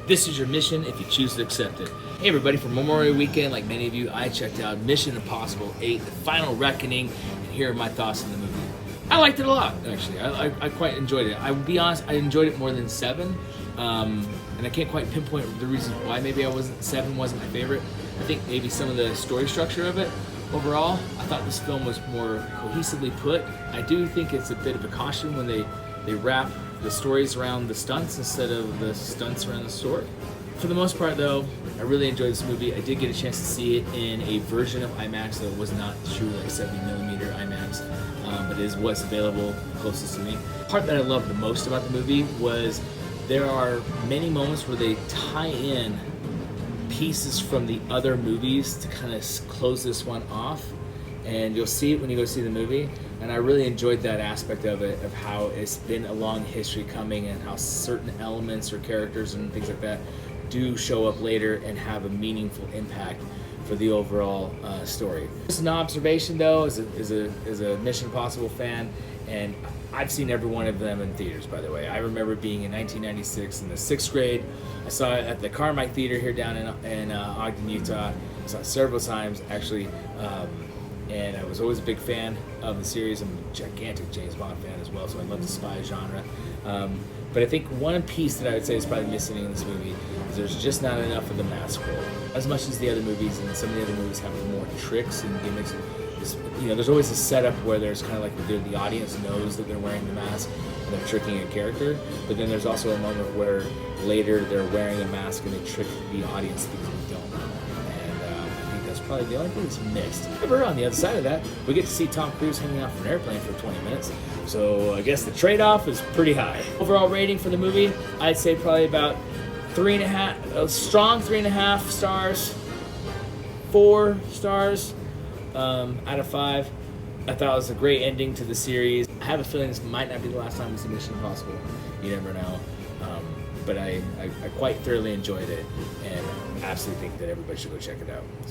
This is your mission if you choose to accept it. Hey everybody, for Memorial Weekend, like many of you, I checked out Mission Impossible 8, The Final Reckoning, and here are my thoughts on the movie. I liked it a lot, actually. I quite enjoyed it. I will be honest, I enjoyed it more than 7, and I can't quite pinpoint the reasons why maybe 7 wasn't my favorite. I think maybe some of the story structure of it. Overall, I thought this film was more cohesively put. I do think it's a bit of a caution when they wrap the stories around the stunts instead of the stunts around the story. For the most part though, I really enjoyed this movie. I did get a chance to see it in a version of IMAX that was not true like 70mm IMAX, but it is what's available closest to me. The part that I loved the most about the movie was there are many moments where they tie in pieces from the other movies to kind of close this one off, and you'll see it when you go see the movie. And I really enjoyed that aspect of it, of how it's been a long history coming and how certain elements or characters and things like that do show up later and have a meaningful impact for the overall story. Just an observation though, as a Mission Impossible fan, and I've seen every one of them in theaters, by the way. I remember being in 1996 in the 6th grade. I saw it at the Carmike Theater here down in Ogden, Utah. I saw it several times, actually. And I was always a big fan of the series. I'm a gigantic James Bond fan as well, so I love the spy genre. But I think one piece that I would say is probably missing in this movie is there's just not enough of the mask role. As much as the other movies, and some of the other movies have more tricks and gimmicks, there's always a setup where there's kind of like the audience knows that they're wearing the mask and they're tricking a character, but then there's also a moment where later they're wearing a mask and they trick the audience thinking they don't. That's probably the only thing that's mixed. However, on the other side of that, we get to see Tom Cruise hanging off an airplane for 20 minutes. So I guess the trade-off is pretty high. Overall rating for the movie, I'd say probably about 3.5, a strong 3.5 stars, 4 stars out of 5. I thought it was a great ending to the series. I have a feeling this might not be the last time we see Mission Impossible. You never know. But I quite thoroughly enjoyed it, and absolutely think that everybody should go check it out. So.